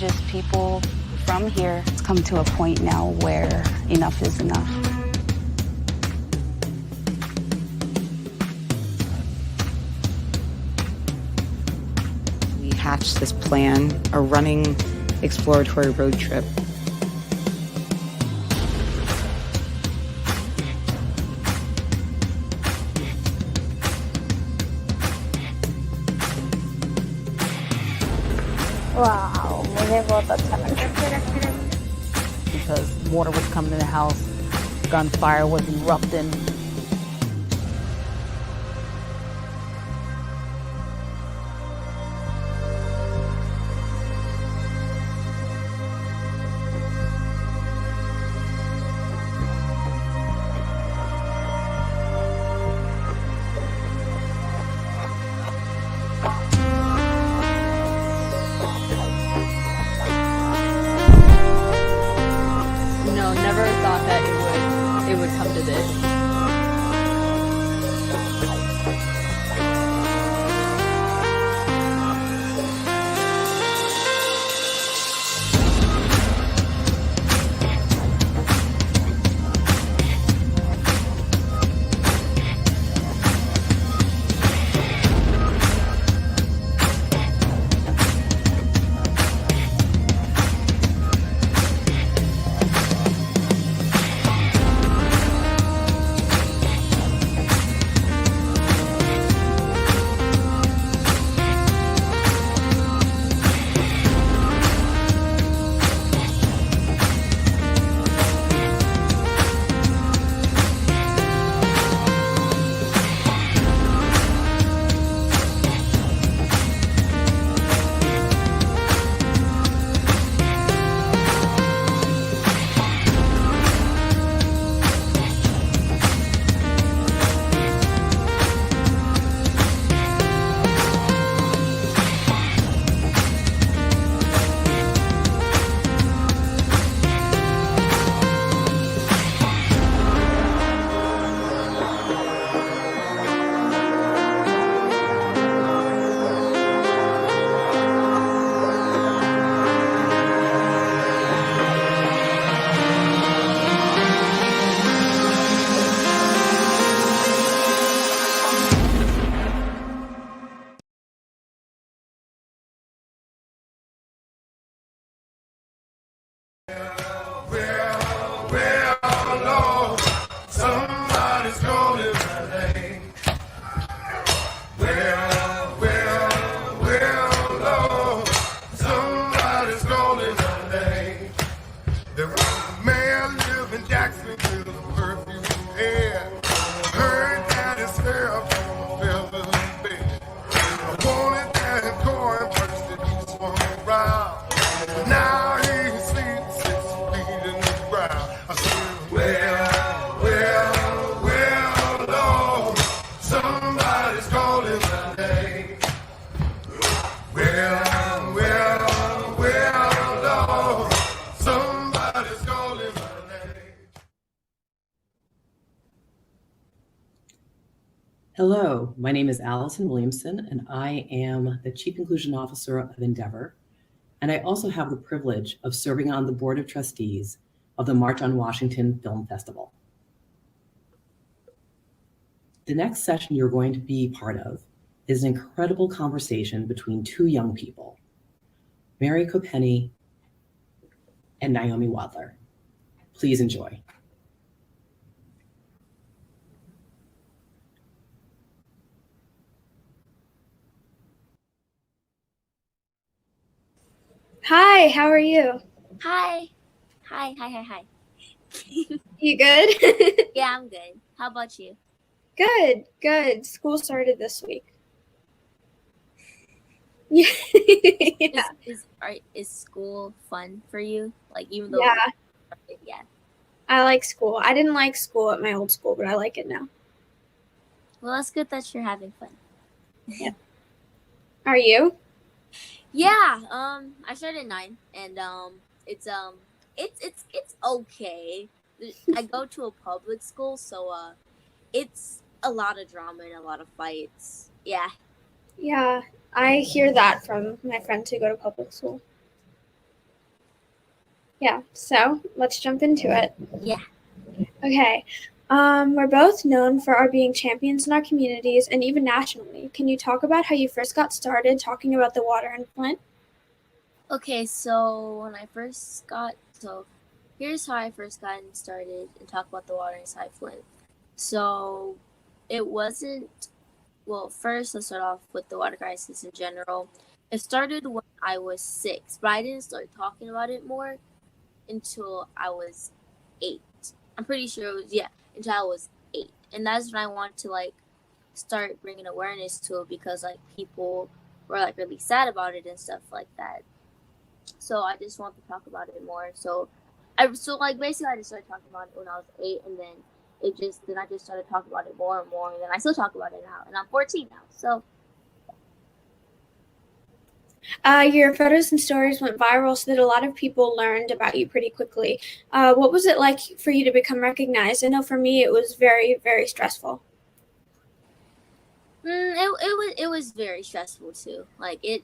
just people from here. It's come to a point now where enough is enough. We hatched this plan, a running exploratory road trip. Wow, मुझे बहुत अच्छा लगा because water was coming in the house, gunfire was erupting. No, never thought that it would come to this. Hello, my name is Allison Williamson, and I am the Chief Inclusion Officer of Endeavor, and I also have the privilege of serving on the Board of Trustees of the March on Washington Film Festival. The next session you're going to be part of is an incredible conversation between two young people, Mary Copeny and Naomi Wadler. Please enjoy. Hi, how are you? Hi. You good? Yeah, I'm good. How about you? Good. School started this week. Yeah. Is school fun for you? Like, even though Yeah, I like school. I didn't like school at my old school, but I like it now. Well, that's good that you're having fun. Yeah. Are you? Yeah. I started at 9, and it's okay. I go to a public school, so it's a lot of drama and a lot of fights. Yeah. Yeah, I hear that from my friends who go to public school. Yeah, so let's jump into it. Yeah. Okay. We're both known for our being champions in our communities and even nationally. Can you talk about how you first got started talking about the water in Flint? Okay, so when I first got so here's how I first got started and talk about the water inside Flint. So it wasn't well, first let's start off with the water crisis in general. It started when I was 6, but I didn't start talking about it more until I was 8. I'm pretty sure it was until I was 8, and that's when I wanted to like start bringing awareness to it because like people were like really sad about it and stuff like that. So I just wanted to talk about it more. So basically I just started talking about it when I was 8, and then I just started talking about it more and more, and then I still talk about it now, and I'm 14 now. So Your photos and stories went viral so that a lot of people learned about you pretty quickly. What was it like for you to become recognized? I know for me it was very, very stressful. it was very stressful too. Like it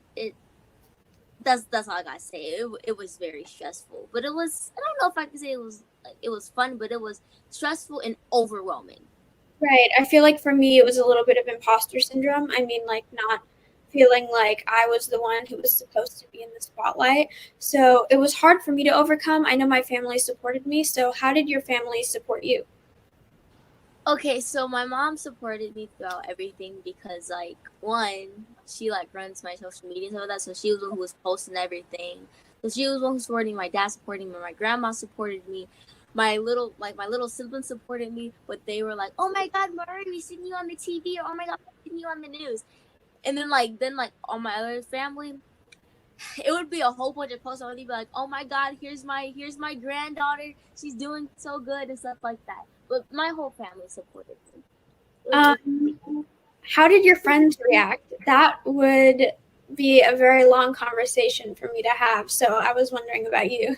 that's all I gotta say. It was very stressful, but it was, I don't know if I can say it was fun, but it was stressful and overwhelming. Right. I feel like for me it was a little bit of imposter syndrome. I mean, like not feeling like I was the one who was supposed to be in the spotlight. So it was hard for me to overcome. I know my family supported me. So how did your family support you? Okay, so my mom supported me throughout everything because, like, one, she like runs my social media and all that, so she was the one who was posting everything. So she was the one who supported me. My dad supported me. My grandma supported me. My little siblings supported me, but they were like, "Oh my God, Mari, we seen you on the TV," or "Oh my God, we seen you on the news." And then all my other family, it would be a whole bunch of posts. I would be like, "Oh my God, here's my granddaughter. She's doing so good," and stuff like that. But my whole family supported me. How did your friends react? That would be a very long conversation for me to have. So I was wondering about you.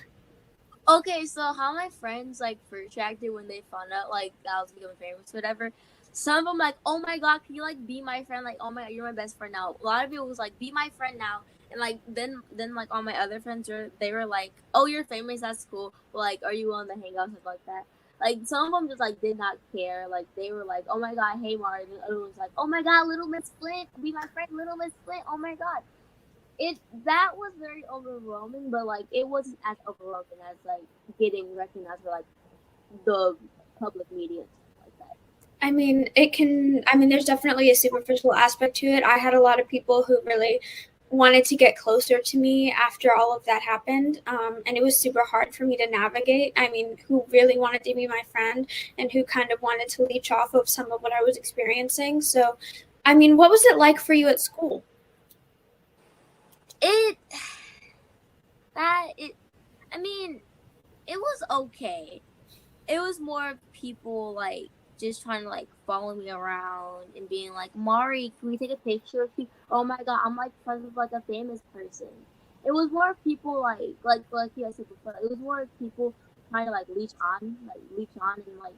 Okay, so how my friends like first reacted when they found out like that I was becoming famous, whatever. Some of them like, "Oh my God, can you like be my friend? Like, oh my God, you're my best friend now." A lot of people was like, "Be my friend now," and like then like all my other friends they were like, "Oh, you're famous, that's cool. But, like, are you willing to hang out?" Stuff like that. Like some of them just like did not care. Like they were like, "Oh my God, hey Mari," and the other was like, "Oh my God, Little Miss Flint, be my friend, Little Miss Flint. Oh my God." That was very overwhelming, but like it wasn't as overwhelming as like getting recognized for like the public media and stuff like that. I mean, there's definitely a superficial aspect to it. I had a lot of people who really wanted to get closer to me after all of that happened. And it was super hard for me to navigate. I mean, who really wanted to be my friend and who kind of wanted to leech off of some of what I was experiencing. So, I mean, what was it like for you at school? It that it I mean, it was okay. It was more people like just trying to like follow me around and being like, "Mari, can we take a picture of you? Oh my God, I'm like friends with like a famous person." It was more people like you guys said before. It was more people trying to like leech on and like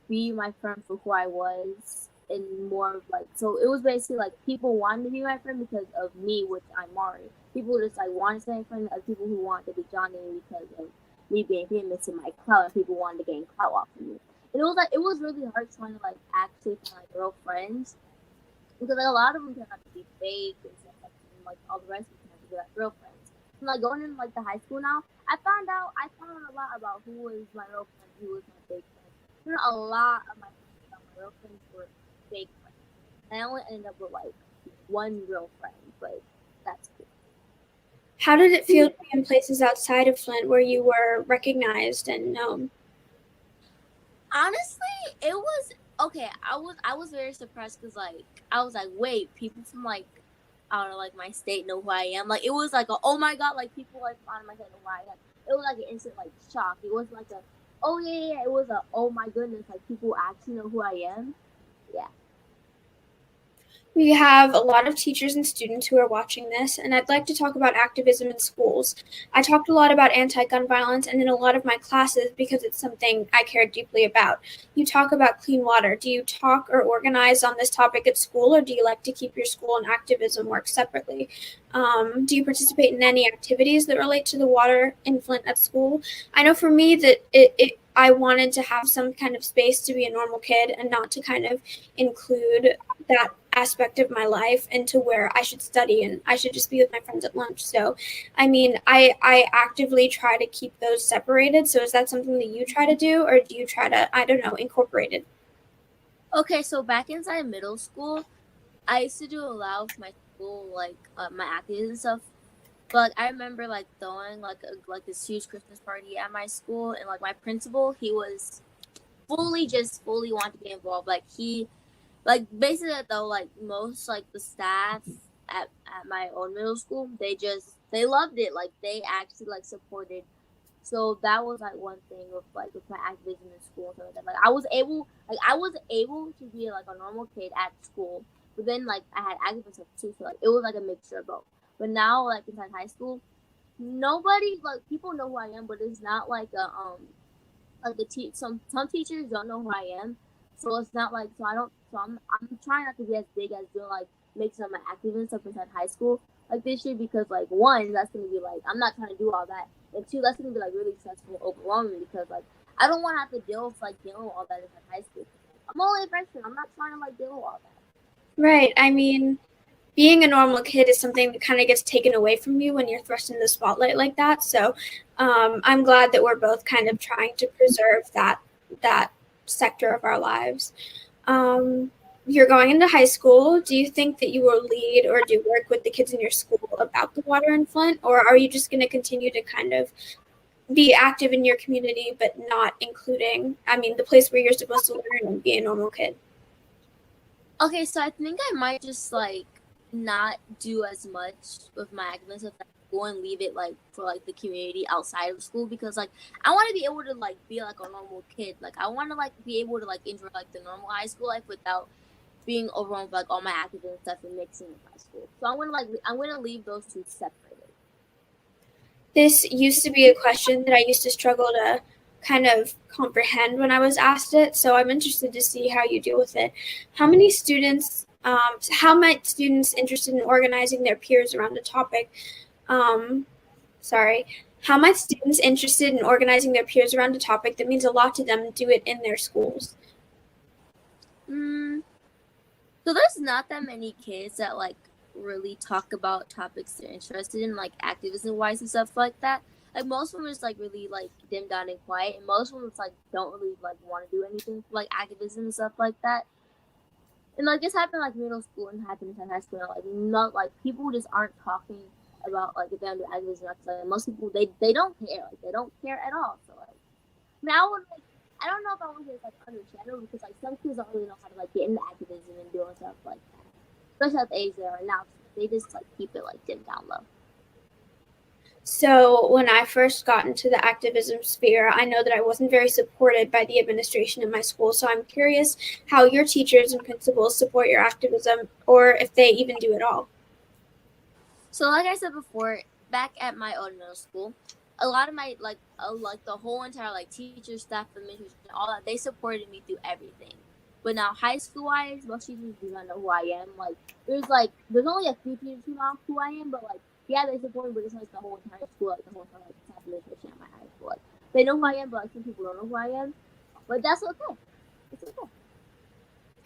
be my friend for who I was, and more of like, so it was basically like people wanted to be my friend because of me, which I'm Mari. People just like wanted to be my friend, as people who wanted to be Johnny because of me being famous in my clout, and people wanted to gain clout off of me. And it was really hard trying to like actually find like real friends because like a lot of them turned out to be fake and stuff like that, and like all the rest of them turned out to be like real friends. And like going in like the high school now, I found out a lot about who was my real friend, who was my fake friend. A lot of my friends, my real friends were fake friends. And I only ended up with like one real friend, but that's cool. How did it feel to be in places outside of Flint where you were recognized and known? Honestly, it was okay. I was very surprised because like I was like, wait, people from like out of like my state know who I am. Like it was like a, oh my God, like people like out of my state know who I am. It was like an instant like shock. It wasn't like a, oh yeah. It was a, oh my goodness, like people actually know who I am. Yeah. We have a lot of teachers and students who are watching this, and I'd like to talk about activism in schools. I talked a lot about anti-gun violence and in a lot of my classes because it's something I care deeply about. You talk about clean water. Do you talk or organize on this topic at school, or do you like to keep your school and activism work separately? Do you participate in any activities that relate to the water in Flint at school? I know for me that I wanted to have some kind of space to be a normal kid and not to kind of include that aspect of my life into where I should study and I should just be with my friends at lunch. So, I mean, I actively try to keep those separated. So, is that something that you try to do, or do you try to, I don't know, incorporate it? Okay, so back inside middle school, I used to do a lot of my school, like my activities and stuff. But like, I remember like throwing like this huge Christmas party at my school, and like my principal, he was fully wanted to get involved. Like he, like basically though, like most like the staff at my old middle school, they loved it. Like they actually like supported. So that was like one thing with my activism in school and stuff like that. Like I was able to be like a normal kid at school, but then like I had activism stuff too. So like it was like a mixture of both. But now like inside high school, nobody like people know who I am, but it's not like a like some teachers don't know who I am, so it's not like I'm trying not to be as big as doing like making some of my activism stuff inside high school like this year, because like one, that's gonna be like I'm not trying to do all that, and two, that's gonna be like really stressful and overwhelming because like I don't want to have to dealing with all that inside high school. I'm only a freshman. I'm not trying to like deal with all that. Right. I mean, being a normal kid is something that kind of gets taken away from you when you're thrust into the spotlight like that. So I'm glad that we're both kind of trying to preserve that sector of our lives. You're going into high school. Do you think that you will lead or do work with the kids in your school about the water in Flint, or are you just going to continue to kind of be active in your community but not including, I mean, the place where you're supposed to learn and be a normal kid? Okay, so I think I might just like not do as much with my activism at school and leave it like for like the community outside of school, because like I want to be able to like be like a normal kid. Like I want to like be able to like enjoy like the normal high school life without being overwhelmed with like all my activism stuff and mixing with high school. So I'm gonna leave those two separated. This used to be a question that I used to struggle to kind of comprehend when I was asked it, so I'm interested to see how you deal with it. How might students interested in organizing their peers around a topic, how might students interested in organizing their peers around a topic that means a lot to them do it in their schools? So there's not that many kids that like really talk about topics they're interested in, like activism wise and stuff like that. Like most of them is like really like dimmed down and quiet, and most of them is like don't really like want to do anything for like activism and stuff like that. And like this happened like middle school and happened in high school. Like not like people just aren't talking about like if they don't do activism. Like most people they don't care. Like they don't care at all. So like now I don't know if I want to like understandable, because like some kids don't really know how to like get into activism and doing stuff like that. Especially at the age they are now, they just like keep it like dimmed down low. So when I first got into the activism sphere, I know that I wasn't very supported by the administration in my school. So I'm curious how your teachers and principals support your activism, or if they even do at all. So like I said before, back at my old middle school, a lot of my like the whole entire like teachers, staff, administration, all that, they supported me through everything. But now high school wise, most teachers do not know who I am. Like there's only a few teachers who know who I am, but like yeah, they support me, but it's like the whole entire school, like the whole entire like staff administration at my high school. Like they know who I am, but like some people don't know who I am. But that's okay. It's okay.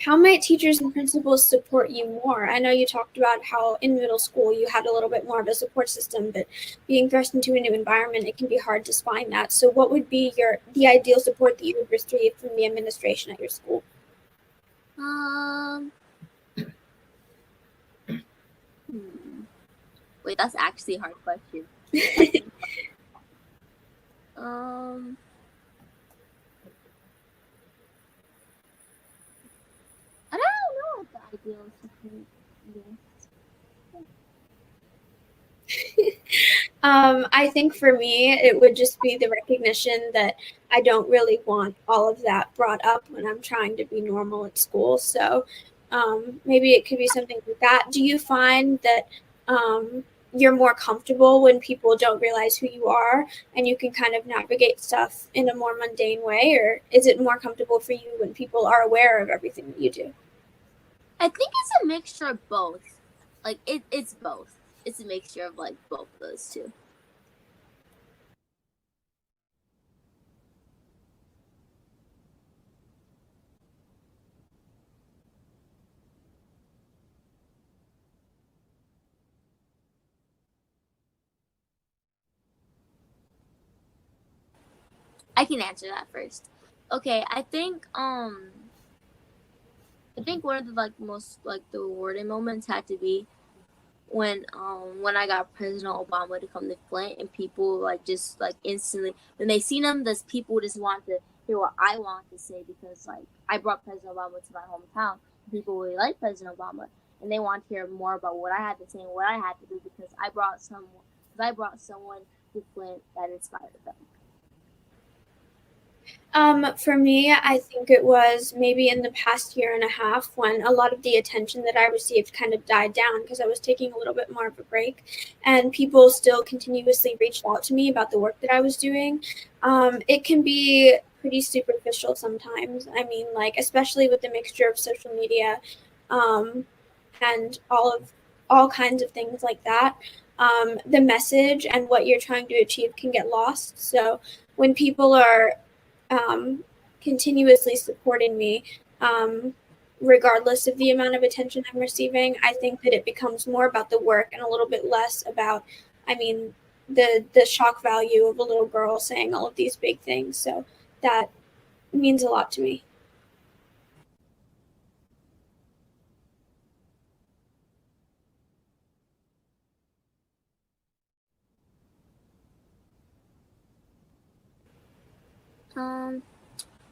How might teachers and principals support you more? I know you talked about how in middle school you had a little bit more of a support system, but being thrust into a new environment, it can be hard to find that. So what would be the ideal support that you would receive from the administration at your school? Wait, that's actually a hard question. I don't know what the ideal support is. I think for me, it would just be the recognition that I don't really want all of that brought up when I'm trying to be normal at school. So Maybe it could be something like that. Do you find that you're more comfortable when people don't realize who you are and you can kind of navigate stuff in a more mundane way, or is it more comfortable for you when people are aware of everything that you do? I think it's a mixture of both. Like it's both. It's a mixture of like both of those two. I can answer that first. Okay, I think one of the like most like the rewarding moments had to be when I got President Obama to come to Flint, and people like just like instantly when they seen him, those people just want to hear what I want to say, because like I brought President Obama to my hometown. People really like President Obama, and they want to hear more about what I had to say and what I had to do, because I brought someone to Flint that inspired them. For me, I think it was maybe in the past year and a half when a lot of the attention that I received kind of died down because I was taking a little bit more of a break, and people still continuously reached out to me about the work that I was doing. It can be pretty superficial sometimes. I mean, like, especially with the mixture of social media, and all kinds of things like that. The message and what you're trying to achieve can get lost. So when people are continuously supporting me, regardless of the amount of attention I'm receiving, I think that it becomes more about the work and a little bit less about, I mean, the shock value of a little girl saying all of these big things. So that means a lot to me.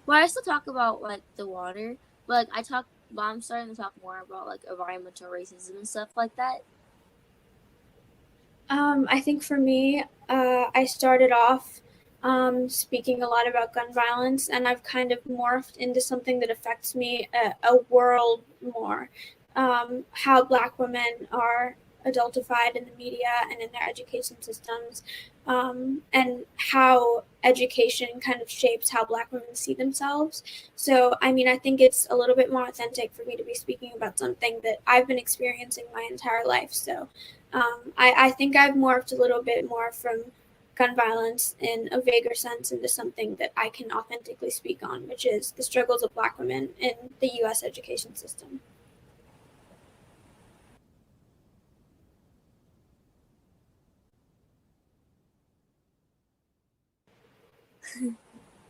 Well, I still talk about like the water, but like I'm starting to talk more about like environmental racism and stuff like that. I think for me, I started off speaking a lot about gun violence, and I've kind of morphed into something that affects me a world more. How Black women are adultified in the media and in their education systems, and how education kind of shapes how Black women see themselves. So, I mean, I think it's a little bit more authentic for me to be speaking about something that I've been experiencing my entire life. So, I think I've morphed a little bit more from gun violence in a vaguer sense into something that I can authentically speak on, which is the struggles of Black women in the U.S. education system.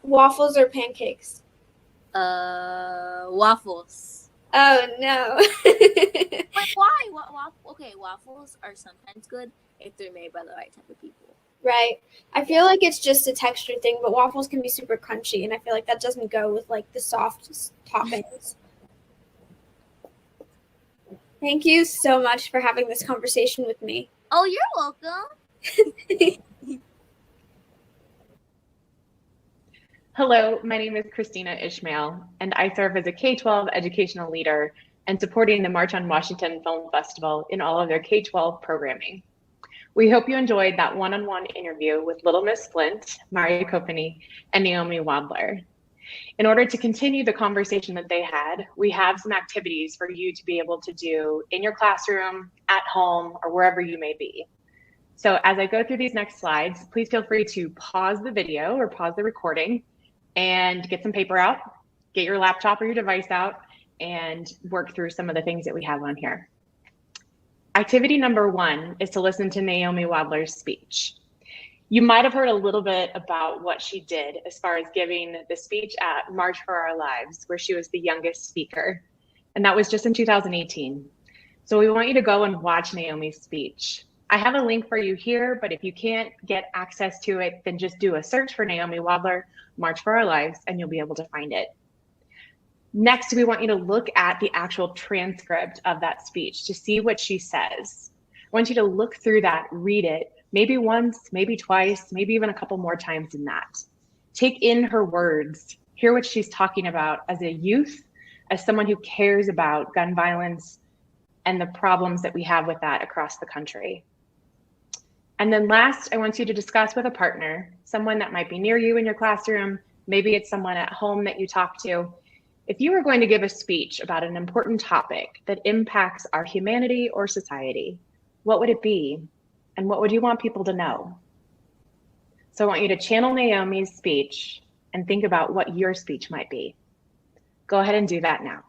Waffles or pancakes? Waffles. Oh no. Wait, why? Okay, waffles are sometimes good if they're made by the right type of people. Right. I feel like it's just a texture thing, but waffles can be super crunchy, and I feel like that doesn't go with like the soft toppings. Thank you so much for having this conversation with me. Oh, you're welcome. Hello, my name is Christina Ishmael, and I serve as a K-12 educational leader and supporting the March on Washington Film Festival in all of their K-12 programming. We hope you enjoyed that one-on-one interview with Little Miss Flint, Copeny, and Naomi Wadler. In order to continue the conversation that they had, we have some activities for you to be able to do in your classroom, at home, or wherever you may be. So as I go through these next slides, please feel free to pause the video or pause the recording and get some paper out, get your laptop or your device out, and work through some of the things that we have on here. Activity number 1 is to listen to Naomi Wadler's speech. You might have heard a little bit about what she did as far as giving the speech at March for Our Lives, where she was the youngest speaker. And that was just in 2018. So we want you to go and watch Naomi's speech. I have a link for you here, but if you can't get access to it, then just do a search for Naomi Wadler, March for Our Lives, and you'll be able to find it. Next, we want you to look at the actual transcript of that speech to see what she says. I want you to look through that, read it, maybe once, maybe twice, maybe even a couple more times than that. Take in her words, hear what she's talking about as a youth, as someone who cares about gun violence and the problems that we have with that across the country. And then last, I want you to discuss with a partner, someone that might be near you in your classroom, maybe it's someone at home that you talk to. If you were going to give a speech about an important topic that impacts our humanity or society, what would it be? And what would you want people to know? So I want you to channel Naomi's speech and think about what your speech might be. Go ahead and do that now.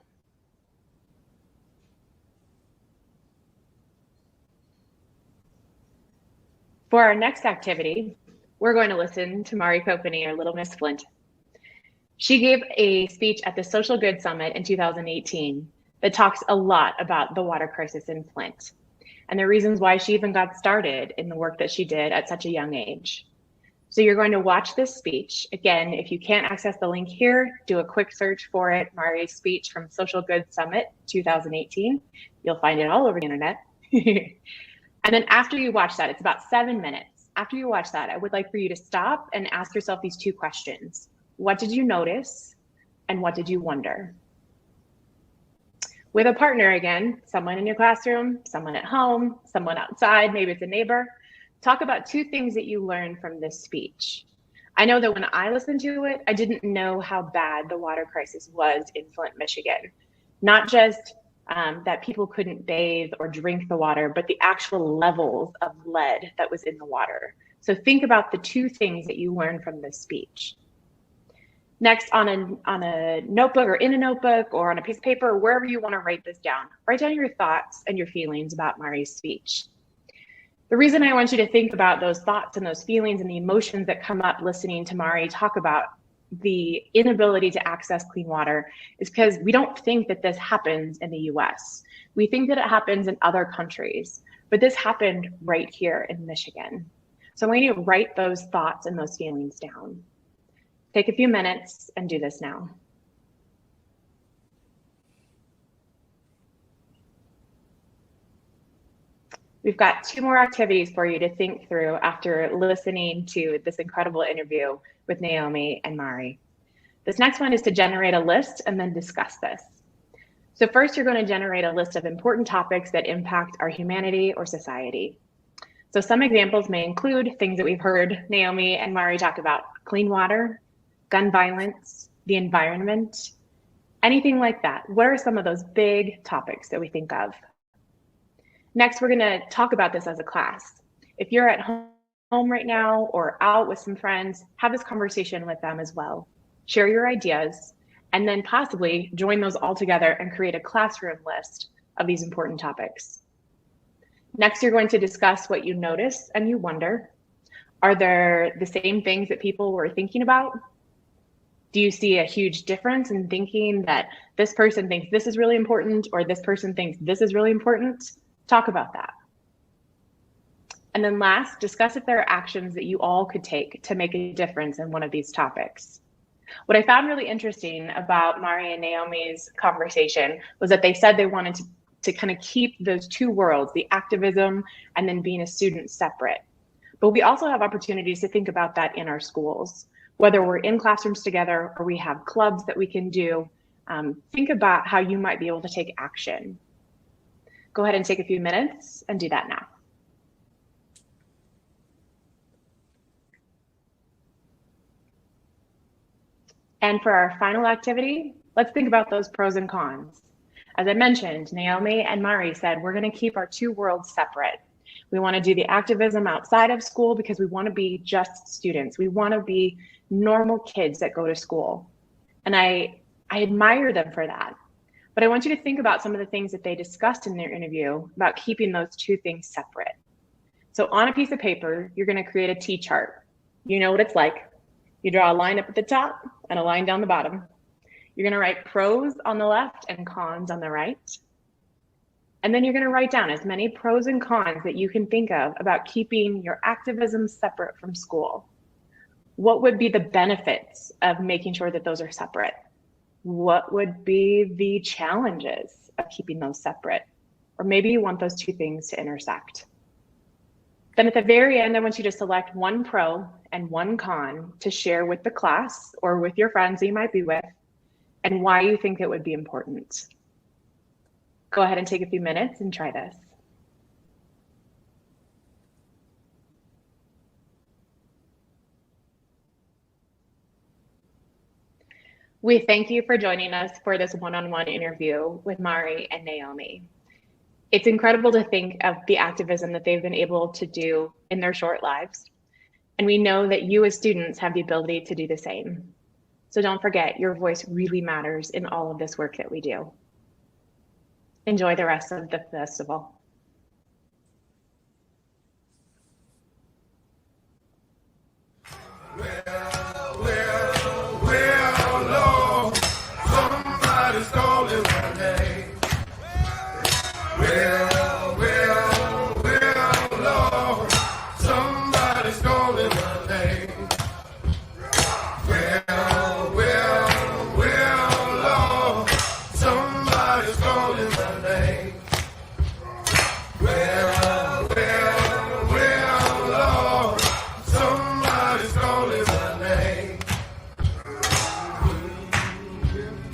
For our next activity, we're going to listen to Mari Copeny, or Little Miss Flint. She gave a speech at the Social Good Summit in 2018 that talks a lot about the water crisis in Flint and the reasons why she even got started in the work that she did at such a young age. So you're going to watch this speech. Again, if you can't access the link here, do a quick search for it, Mari's speech from Social Good Summit 2018. You'll find it all over the internet. And then after you watch that, it's about 7 minutes. After you watch that, I would like for you to stop and ask yourself these two questions. What did you notice? And what did you wonder? With a partner again, someone in your classroom, someone at home, someone outside, maybe it's a neighbor, talk about two things that you learned from this speech. I know that when I listened to it, I didn't know how bad the water crisis was in Flint, Michigan. Not just that people couldn't bathe or drink the water, but the actual levels of lead that was in the water. So think about the two things that you learned from this speech. Next, on a notebook or in a notebook or on a piece of paper, or wherever you want to write this down, write down your thoughts and your feelings about Mari's speech. The reason I want you to think about those thoughts and those feelings and the emotions that come up listening to Mari talk about the inability to access clean water is because we don't think that this happens in the US. We think that it happens in other countries, but this happened right here in Michigan. So I want you to write those thoughts and those feelings down. Take a few minutes and do this now. We've got two more activities for you to think through after listening to this incredible interview with Naomi and Mari. This next one is to generate a list and then discuss this. So first, you're going to generate a list of important topics that impact our humanity or society. So some examples may include things that we've heard Naomi and Mari talk about: clean water, gun violence, the environment, anything like that. What are some of those big topics that we think of? Next, we're going to talk about this as a class. If you're at home right now or out with some friends, have this conversation with them as well. Share your ideas, and then possibly join those all together and create a classroom list of these important topics. Next, you're going to discuss what you notice and you wonder. Are there the same things that people were thinking about? Do you see a huge difference in thinking that this person thinks this is really important or this person thinks this is really important? Talk about that. And then last, discuss if there are actions that you all could take to make a difference in one of these topics. What I found really interesting about Mari and Naomi's conversation was that they said they wanted to kind of keep those two worlds, the activism and then being a student, separate. But we also have opportunities to think about that in our schools, whether we're in classrooms together or we have clubs that we can do. Think about how you might be able to take action. Go ahead and take a few minutes and do that now. And for our final activity, let's think about those pros and cons. As I mentioned, Naomi and Mari said, we're going to keep our two worlds separate. We want to do the activism outside of school because we want to be just students. We want to be normal kids that go to school. And I admire them for that. But I want you to think about some of the things that they discussed in their interview about keeping those two things separate. So on a piece of paper, you're going to create a T-chart. You know what it's like. You draw a line up at the top and a line down the bottom. You're going to write pros on the left and cons on the right. And then you're going to write down as many pros and cons that you can think of about keeping your activism separate from school. What would be the benefits of making sure that those are separate? What would be the challenges of keeping those separate? Or maybe you want those two things to intersect. Then at the very end, I want you to select one pro and one con to share with the class or with your friends that you might be with. and why you think it would be important. Go ahead and take a few minutes and try this. We thank you for joining us for this one-on-one interview with Mari and Naomi. It's incredible to think of the activism that they've been able to do in their short lives. And we know that you as students have the ability to do the same. So don't forget, your voice really matters in all of this work that we do. Enjoy the rest of the festival.